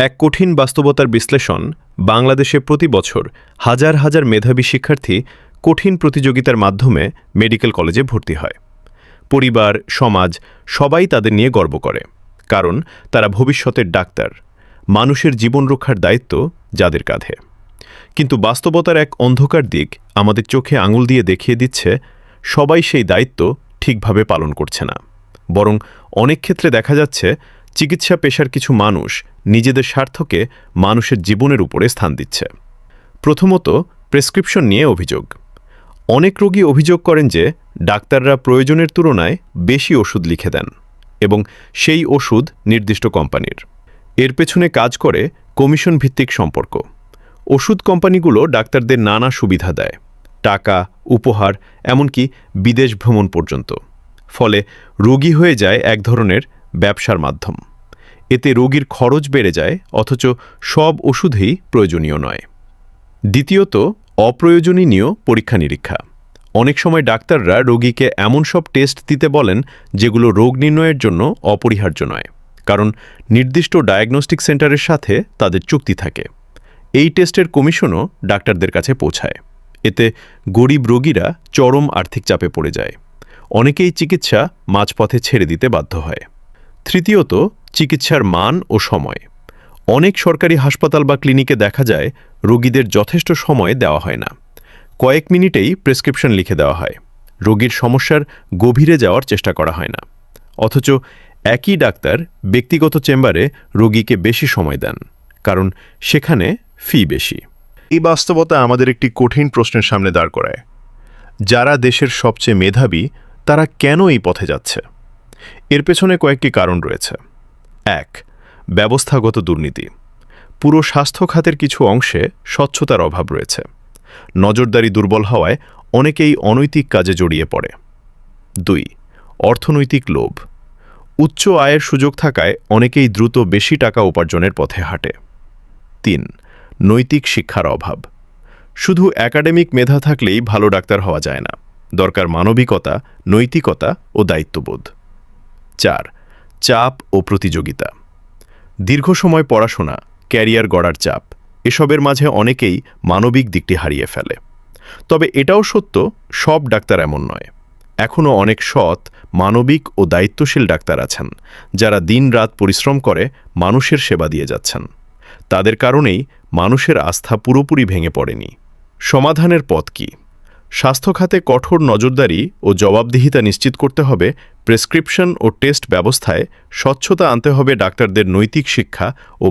এক কঠিন বাস্তবতার বিশ্লেষণ। বাংলাদেশে প্রতি বছর হাজার হাজার মেধাবী শিক্ষার্থী কঠিন প্রতিযোগিতার মাধ্যমে মেডিকেল কলেজে ভর্তি হয়। পরিবার, সমাজ সবাই তাদের নিয়ে গর্ব করে, কারণ তারা ভবিষ্যতের ডাক্তার, মানুষের জীবন রক্ষার দায়িত্ব যাদের কাঁধে। কিন্তু বাস্তবতার এক অন্ধকার দিক আমাদের চোখে আঙুল দিয়ে দেখিয়ে দিচ্ছে, সবাই সেই দায়িত্ব ঠিকভাবে পালন করছে না। বরং অনেক ক্ষেত্রে দেখা যাচ্ছে চিকিৎসা পেশার কিছু মানুষ নিজেদের স্বার্থকে মানুষের জীবনের উপরে স্থান দিচ্ছে। প্রথমত, প্রেসক্রিপশন নিয়ে অভিযোগ। অনেক রোগী অভিযোগ করেন যে ডাক্তাররা প্রয়োজনের তুলনায় বেশি ওষুধ লিখে দেন এবং সেই ওষুধ নির্দিষ্ট কোম্পানির। এর পেছনে কাজ করে কমিশন ভিত্তিক সম্পর্ক। ওষুধ কোম্পানিগুলো ডাক্তারদের নানা সুবিধা দেয়, টাকা, উপহার, এমনকি বিদেশ ভ্রমণ পর্যন্ত। ফলে রোগী হয়ে যায় এক ধরনের ব্যবসার মাধ্যম। এতে রোগীর খরচ বেড়ে যায়, অথচ সব ওষুধই প্রয়োজনীয় নয়। দ্বিতীয়ত, অপ্রয়োজনীয় পরীক্ষা নিরীক্ষা। অনেক সময় ডাক্তাররা রোগীকে এমন সব টেস্ট দিতে বলেন যেগুলো রোগ নির্ণয়ের জন্য অপরিহার্য নয়, কারণ নির্দিষ্ট ডায়াগনস্টিক সেন্টারের সাথে তাদের চুক্তি থাকে। এই টেস্টের কমিশনও ডাক্তারদের কাছে পৌঁছায়। এতে গরিব রোগীরা চরম আর্থিক চাপে পড়ে যায়। অনেকেই চিকিৎসা মাঝপথে ছেড়ে দিতে বাধ্য হয়। তৃতীয়ত, চিকিৎসার মান ও সময়। অনেক সরকারি হাসপাতাল বা ক্লিনিকে দেখা যায় রোগীদের যথেষ্ট সময় দেওয়া হয় না। কয়েক মিনিটেই প্রেসক্রিপশন লিখে দেওয়া হয়। রোগীর সমস্যার গভীরে যাওয়ার চেষ্টা করা হয় না। অথচ একই ডাক্তার ব্যক্তিগত চেম্বারে রোগীকে বেশি সময় দেন, কারণ সেখানে ফি বেশি। এই বাস্তবতা আমাদের একটি কঠিন প্রশ্নের সামনে দাঁড় করায়। যারা দেশের সবচেয়ে মেধাবী, তারা কেন এই পথে যাচ্ছে? এর পেছনে কয়েকটি কারণ রয়েছে। ১. ব্যবস্থাগত দুর্নীতি। পুরো স্বাস্থ্য খাতের কিছু অংশে স্বচ্ছতার অভাব রয়েছে। নজরদারি দুর্বল হওয়ায় অনেকেই অনৈতিক কাজে জড়িয়ে পড়ে। ২. অর্থনৈতিক লোভ। উচ্চ আয়ের সুযোগ থাকায় অনেকেই দ্রুত বেশি টাকা উপার্জনের পথে হাঁটে। ৩. নৈতিক শিক্ষার অভাব। শুধু একাডেমিক মেধা থাকলেই ভালো ডাক্তার হওয়া যায় না, দরকার মানবিকতা, নৈতিকতা ও দায়িত্ববোধ। ৪. চাপ ও প্রতিযোগিতা। দীর্ঘ সময় পড়াশোনা, ক্যারিয়ার গড়ার চাপ, এসবের মাঝে অনেকেই মানবিক দিকটি হারিয়ে ফেলে। তবে এটাও সত্য, সব ডাক্তার এমন নয়। এখনও অনেক সৎ, মানবিক ও দায়িত্বশীল ডাক্তার আছেন, যারা দিনরাত পরিশ্রম করে মানুষের সেবা দিয়ে যাচ্ছেন। তাদের কারণেই মানুষের আস্থা পুরোপুরি ভেঙে পড়েনি। সমাধানের পথ কি? স্বাস্থ্য খাতে কঠোর নজরদারি ও জবাবদিহিতা নিশ্চিত করতে হবে। প্রেসক্রিপশন ও টেস্ট ব্যবস্থায় স্বচ্ছতা আনতে হবে। ডাক্তারদের নৈতিক শিক্ষা ও